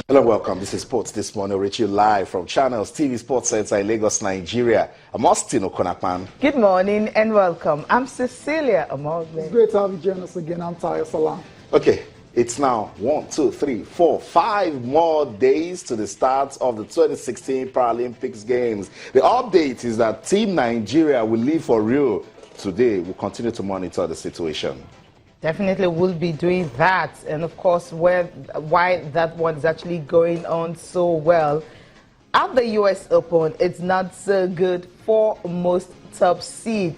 Hello, welcome. This is Sports This Morning. Reach you live from Channels TV Sports Center in Lagos, Nigeria. I'm Austin Okonakman. Good morning and welcome. I'm Cecilia Amogbe. It's great to have you join us again. I'm Tayo Salam. Okay, it's now 1, 2, 3, 4, 5 more days to the start of the 2016 Paralympics Games. The update is that Team Nigeria will leave for Rio today. We'll continue to monitor the situation. Definitely will be doing that, and of course why that one is actually going on so well. At the US Open, it's not so good for most top seed.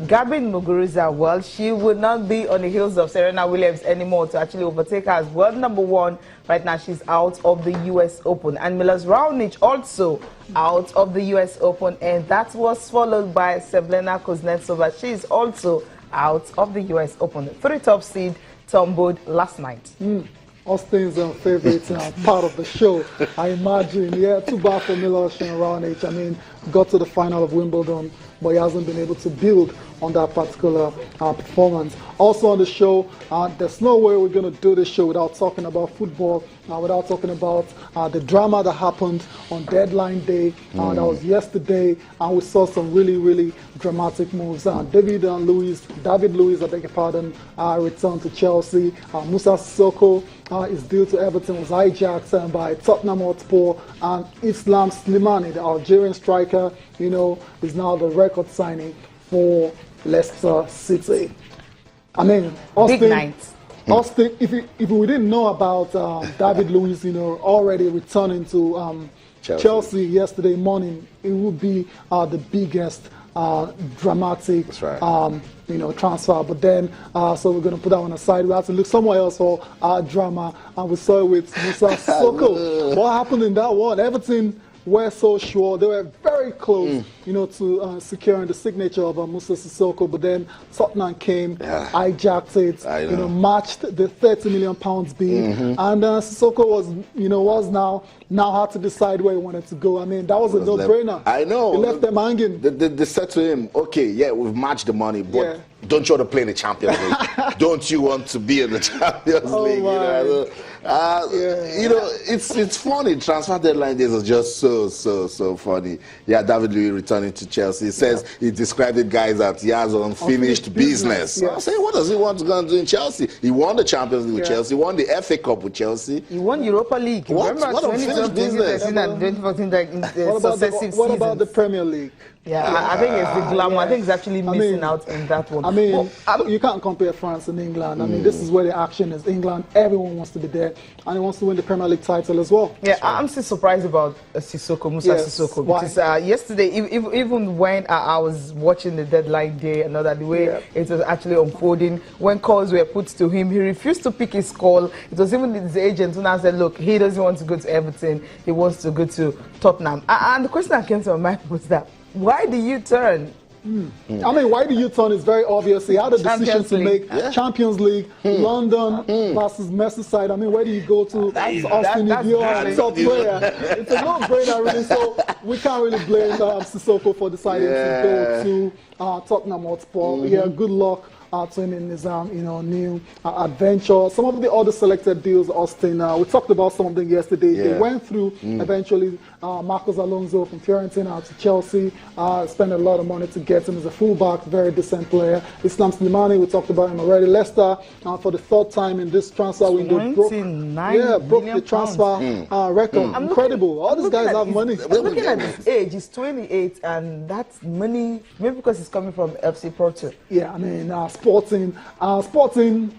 Gabin Muguruza, well, she would not be on the heels of Serena Williams anymore to actually overtake her as world number one. Right now, she's out of the US Open. And Milos Raonic also out of the US Open, and that was followed by Sevlena Kuznetsova. She's also out of the US Open. 3 top seed tumbled last night. Austin's favorite part of the show, I imagine. Yeah, too bad for Milos Raonic. I mean, got to the final of Wimbledon, but he hasn't been able to build on that particular performance. Also on the show, there's no way we're going to do this show without talking about football, without talking about the drama that happened on deadline day. That was yesterday, and we saw some really, really dramatic moves. David Luiz, I beg your pardon, returned to Chelsea. Musa Sissoko, his deal to Everton was hijacked by Tottenham Hotspur, and Islam Slimani, the Algerian striker, you know, is now the record signing for Leicester City. I mean, Austin, big night. Austin, if we didn't know about David Luiz, you know, already returning to Chelsea yesterday morning, it would be the biggest dramatic, you know, transfer. But then, so we're going to put that one aside. We have to look somewhere else for drama, and we saw it with Musa Sissoko. What happened in that one? Everton were so sure. They were very close, you know, to securing the signature of Musa Sissoko, but then Tottenham came, hijacked it, you know, matched the £30 million bid, and Sissoko was now had to decide where he wanted to go. I mean, that was a no-brainer. I know. He left them hanging. They said to him, okay, yeah, we've matched the money, but don't you want to play in the Champions League? Don't you want to be in the Champions League? You know, it's funny. Transfer deadline days are just so funny. Yeah, David Luiz returning to Chelsea. He says he described the guys that he has unfinished business. I say, what does he want to go and do in Chelsea? He won the Champions League with Chelsea. He won the FA Cup with Chelsea. He won Europa League. What unfinished business? What about the Premier League? Yeah, I think it's the glamour. I think it's actually missing out in that one. I mean, you can't compare France and England. I mean, this is where the action is. England, everyone wants to be there, and he wants to win the Premier League title as well. Yeah, I'm still surprised about Sissoko, Musa Sissoko, because yesterday, even when I was watching the deadline day and all that, the way it was actually unfolding, when calls were put to him, he refused to pick his call. It was even his agent who now said, look, he doesn't want to go to Everton, he wants to go to Tottenham. And the question that came to my mind was that, why do you turn? I mean, why the U-turn is very obvious. He had a decision to make. Champions League, London versus Merseyside. I mean, where do you go to? Austin, if you're a top player. It's a no-brainer, really. So we can't really blame Sissoko for deciding to go to Tottenham Hotspur. Yeah, good luck to him in his new adventure. Some of the other selected deals, Austin, we talked about some of them yesterday. They went through eventually. Marcos Alonso from Fiorentina to Chelsea, spent a lot of money to get him as a fullback, very decent player. Islam Slimani, we talked about him already. Leicester, for the 3rd time in this transfer window, broke the transfer record. Incredible. All these guys have money. Looking at his age, he's 28, and that's money, maybe because he's coming from FC Porto. Yeah, I mean, Sporting,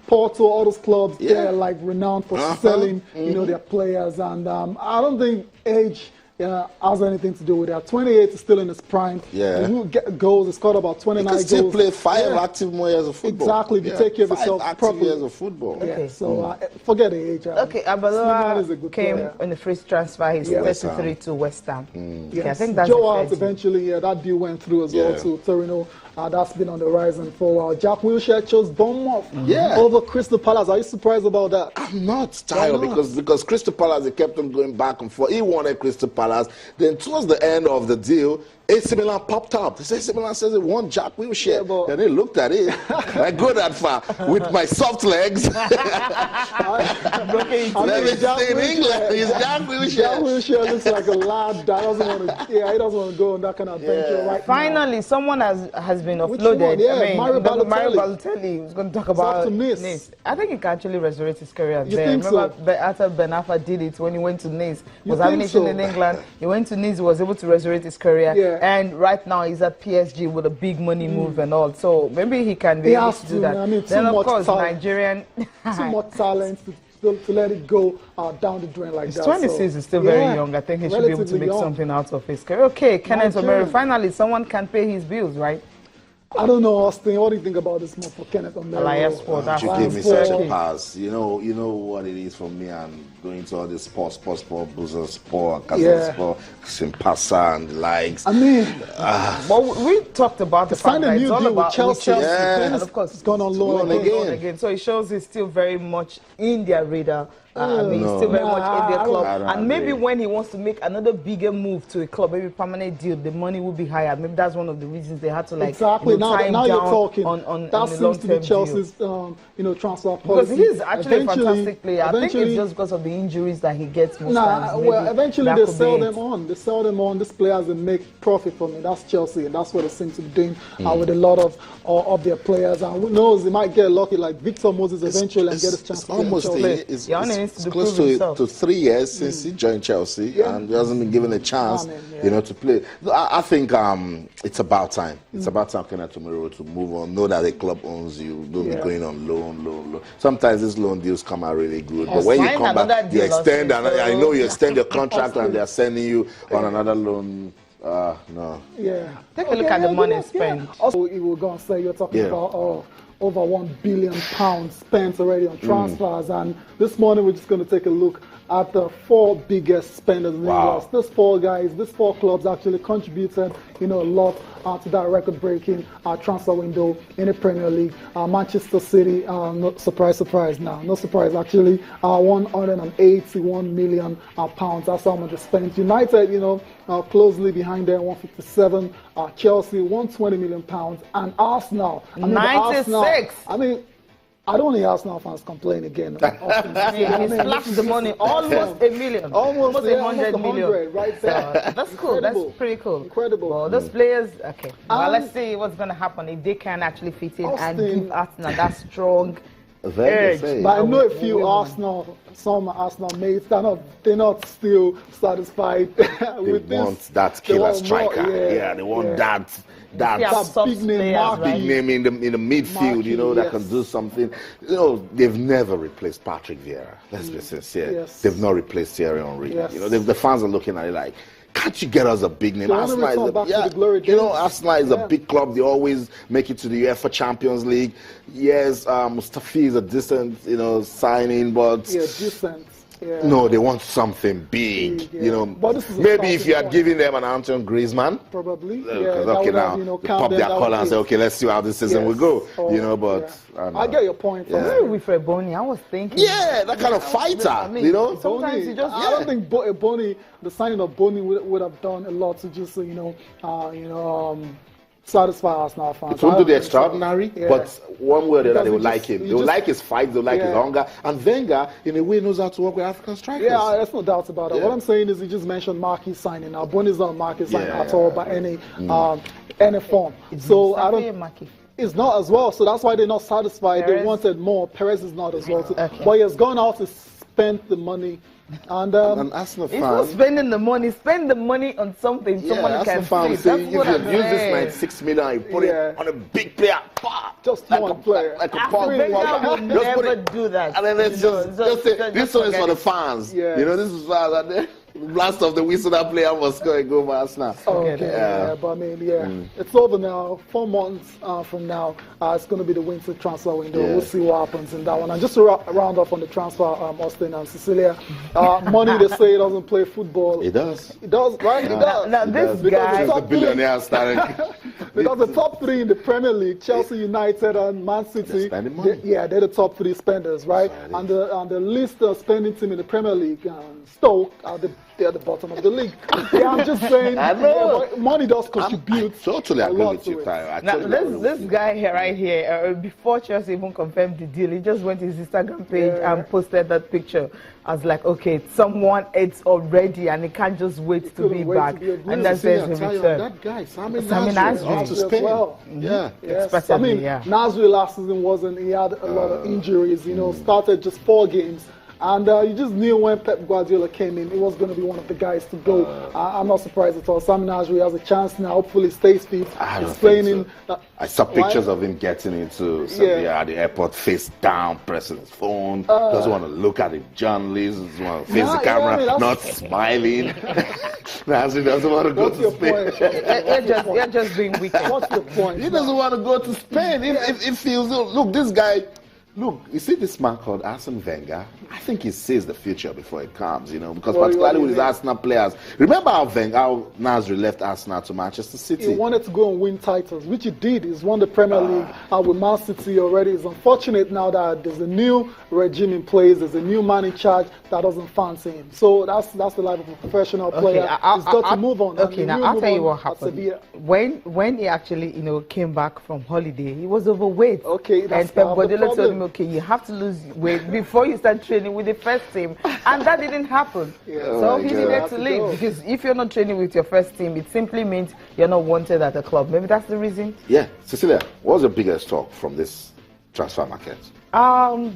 Porto, all those clubs, they're like renowned for selling, you know, their players, and I don't think age has anything to do with that. 28 is still in his prime. He will get goals. He scored about 29 goals. He can still play 5 active more years of football. Exactly, if you take care of yourself properly. 5 years of football. So forget the age. Okay, Abaloa came in the free transfer. He's 33 to West Ham. I think that's Joe out eventually. That deal went through as well to Torino. That's been on the horizon for a while. Jack Wilshere chose Bournemouth Yeah. over Crystal Palace. Are you surprised about that? I'm not tired because Crystal Palace, they kept on going back and forth. He wanted Crystal Palace. Then towards the end of the deal, AC Milan popped up. They said AC Milan says they want Jack Wilshere. but- Then they looked at it. I go that far with my soft legs. Let me stay in England. It's Jack Jack Wilshere. Wilshere looks like a lad that doesn't want to. Yeah, he doesn't want to go on that kind of adventure right Finally, someone has been Which offloaded. one? Yeah, I mean, Mario Balotelli. Balotelli was going to talk up about to Nice. I think he can actually resurrect his career You there. think Remember, so? after Ben Arfa did it when he went to Nice, You was having think it so? in England. He went to Nice, was able to resurrect his career, Yeah. and right now he's at PSG with a big money move and all. So maybe he can be He able has to to, do that. I mean, too Then of much course talent. Nigerian. Too much talent to let it go down the drain like He's that. 26, so, he's still yeah, very young. I think he should be able to relatively make young. something out of his career. Okay, Kenneth Nigerian. Omeri, finally someone can pay his bills, right? I don't know, Austin. What do you think about this move for Kenneth Omeri? Elias Sport, that's You fine. give me such a Sport. pass. You know what it is for me and going to all this sport, Boozer Sport, Kazan Yeah. Sport, Simpasa and the likes. I mean, Well, we talked about the fact signed a that new it's all deal with about Chelsea. Yeah. and of course it's gone on loan Loan again. again. again. So it shows he's still very much in their radar. I mean, he's still very much in their I club. don't And maybe agree. when he wants to make another bigger move to a club, maybe permanent deal, the money will be higher. Maybe that's one of the reasons they had to Exactly. tie him Now you're down talking. on that a seems to be long-term Chelsea's, deal. transfer Because policy. he's actually a Eventually- fantastic player. I think it's eventually- just because of the injuries that he gets most Nah, times. well, Maybe eventually that they could sell be them it. on. They sell them on. These players, they make profit from it. That's Chelsea, and that's what they seem to be doing Hmm. with a lot of their players. And who knows, they might get lucky like Victor Moses eventually and get his chance It's to play in almost Chelsea. it's, He only it's- needs to it's prove close himself. to 3 years since he joined Chelsea and he hasn't been given a chance, Yeah. to play. No, I think it's about time. It's about time Kenneth Omeri to move on. Know that the club owns you. Don't be Yeah. going on loan. Sometimes these loan deals come out really good, but Or when you sign come another back, you deal or extend. And something. I know you extend your contract and they're sending you on another loan. No. Yeah. Take a look at the money spent. Also, you were going to say you're talking Yeah. about over £1 billion spent already on transfers, and this morning we're just going to take a look at the 4 biggest spenders in Wow. England. These 4 guys, these 4 clubs actually contributed, a lot to that record-breaking transfer window in the Premier League. Manchester City, no surprise, no surprise actually, 181 million pounds. That's how much they spent. United, closely behind them, 157. Chelsea, 120 million pounds, and Arsenal, the 96. I don't hear Arsenal fans complain again. He splashed the money, almost a million. Almost, a yeah, 100 almost million. 100 right there. So that's cool. That's Incredible. pretty cool. Incredible. Well, those players, okay. Well, And- let's see what's going to happen if they can actually fit in and Austin- give Arsenal that strong Very urge. safe. But I know a We few will. some Arsenal mates, they're not still satisfied They with this. want that They killer want more, striker. Yeah, they want Yeah, that soft big name players, marquee. right? big name in the midfield, Marquee, that yes. can do something. They've never replaced Patrick Vieira. Let's be sincere. Yes. They've not replaced Thierry Henry. Yes. The fans are looking at it like, can't you get us a big name? They wanna return back to the glory days. Arsenal is Yeah. a big club. They always make it to the UEFA Champions League. Yes, Mustafi is a decent, signing, but Yeah, decent. Yeah. no, they want something big. Big, yeah. But this is a Maybe if starting you had point. given them an Antoine Griezmann. Probably. Because, that okay, would now have, they calmed pop them their down collar a and say, bit. okay, let's see how this season will Yes. go. Oh, But yeah. I don't know. I get your point. Yeah. Maybe with Boni, I was thinking. Yeah, that kind of fighter, I mean, sometimes Boni, you just I don't think Boni, the signing of Boni would have done a lot to just satisfy Arsenal fans. It won't I do the don't think so. extraordinary, Yeah. but one way or the other, they will Because like him. you They will just- like his fight, they will like his Yeah. hunger. And Wenger, in a way, knows how to work with African strikers. Yeah, there's no doubt about it. Yeah. What I'm saying is, you just mentioned marquee signing. Now, Boni's not a marquee signing Yeah, at all by any form. So I don't. Maki. It's not as well. So that's why they're not satisfied. They Perez. wanted more. Perez is not as well. So, Okay. but he has gone out to spend the money, and An Arsenal He's not fan. spending the money. Spend the money on something someone Yeah, can Arsenal fan see. say, That's you what I'm can use this saying. 96 million and you put Yeah. it on a big player. Bah! Just like one a player. Like a Africa pop. will Just put never it- do that. And then it's just say, this one is forget for the it. fans. Yeah. This is fans. And then blast of the whistle, that player must go and go for Arsenal. okay, Yeah. yeah, but I mean, it's over now. 4 months from now, it's going to be the winter transfer window. Yeah. We'll see what happens in that one. And just to round off on the transfer, Austin and Cecilia, money, they say, doesn't play football. It does. It does, right? It does. Now this Because guy, he's the billionaire starting. Because the top three in the Premier League, Chelsea, United, and Man City, They're spending money. they're the top three spenders, right? And the least spending team in the Premier League, Stoke, they're the bottom of the league. Yeah, I'm just saying, I know. money does contribute. I totally a agree lot with to you, it. Tayo. I Now, totally agree with this you. guy here, right here, before Chelsea even confirmed the deal, he just went to his Instagram page and posted that picture. I was like, okay, someone it's already, and he can't just wait to be couldn't wait back. to be a And that's his Tayo, return. that guy, Sami Sami Nasri, Nasri. off to As Spain. well. Yeah. Yes, Expressively, I mean, yeah. Nasri last season he had a lot of injuries, started just 4 games. And you just knew when Pep Guardiola came in, he was going to be one of the guys to go. I'm not surprised at all. Sami Nasri has a chance now. Hopefully, stays fit. I don't He's playing think so. I saw pictures of him getting into Sevilla at the airport, face down, pressing his phone. Doesn't want to look at the journalists. Doesn't want to face the camera, not smiling. Nasri doesn't want to go What's to your Spain. point? You're just being wicked. What's your point? He doesn't want to go to Spain. If feels, look, this guy, look, you see this man called Arsene Wenger? I think he sees the future before it comes, because particularly with his Arsenal players. Remember how Nasri left Arsenal to Manchester City? He wanted to go and win titles, which he did. He's won the Premier League with Man City already. It's unfortunate now that there's a new regime in place. There's a new man in charge that doesn't fancy him. So that's the life of a professional player. He's got to move on. Okay, now I'll tell you what happened. Sevilla. When he actually, came back from holiday, he was overweight. Okay, that's and Pep the Guardiola told problem. him, okay, you have to lose weight before you start training with the first team, and that didn't happen. So he needed to leave because if you're not training with your first team, it simply means you're not wanted at the club. Maybe that's the reason. Yeah, Cecilia, what's your biggest talk from this transfer market?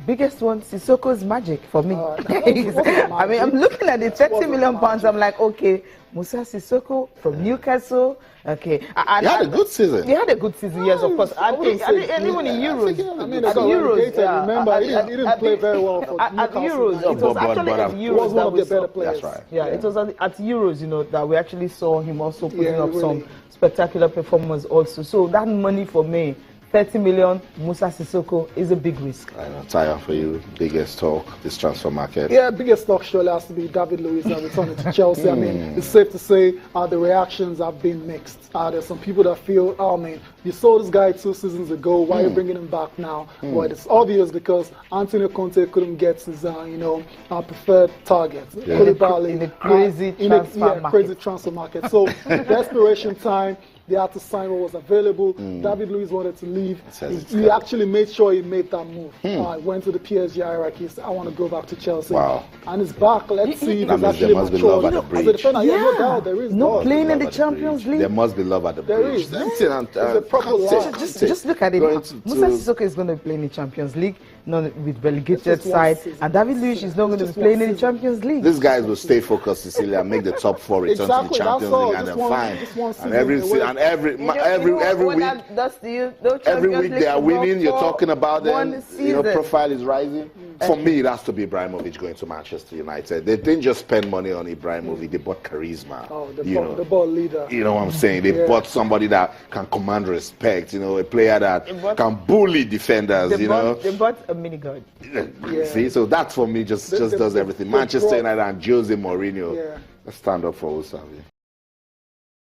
Biggest one, Sissoko's magic for me. I mean, I'm looking at the 30 million pounds. I'm like, okay, Musa Sissoko from Newcastle. Okay, He had a good season. He had a good season, yes, of course. And even in Euros. At Euros, remember, he didn't play very well for at Newcastle. Euros. It was actually at He was Euros one of that the better we players. That's right. yeah, it was at Euros, that we actually saw him also putting up really. some spectacular performance also. So that money for me, 30 million, Musa Sissoko, is a big risk. I know, Tayo, for you, biggest talk, this transfer market. Yeah, biggest stock surely has to be David Luiz returning to Chelsea. I mean, it's safe to say the reactions have been mixed. There's some people that feel, oh man, you saw this guy 2 seasons ago, why are you bringing him back now? Well, it's obvious because Antonio Conte couldn't get his, preferred target. Koulibaly, In a crazy transfer market. crazy transfer market. So, desperation time. They had to sign what was available. David Luiz wanted to leave. He actually made sure he made that move. Went to the PSG hierarchy. Said, I want to go back to Chelsea. Wow. And he's back. Let's see if That he's means actually there must be matured. love at the As a bridge. defender, no doubt there is. No love. playing in the Love at Champions bridge. League. There must be love at the There bridge. is. Empty and, It's a proper lie. Just look at it. Going Musa to- Sissoko is going to play in the Champions League, not with relegated It's just one side, season. and David Luiz is not going to be just playing one in the season. Champions League. These guys will stay focused, Cecilia, and make the top 4 return to the Exactly, Champions that's all. League, and Just then one- fine. just one And season every away. every You know every what week, that does to you? No every Champions week League they are football winning. You're for talking about them. one season. Profile is rising. For me, it has to be Ibrahimovic going to Manchester United. They didn't just spend money on Ibrahimovic; they bought charisma. Oh, the ball leader. You know what I'm saying? They bought somebody that can command respect. A player that can bully defenders. They bought a miniguard. See, so that for me just does everything. Manchester United and Jose Mourinho. Yeah. Let's stand up for Usavi.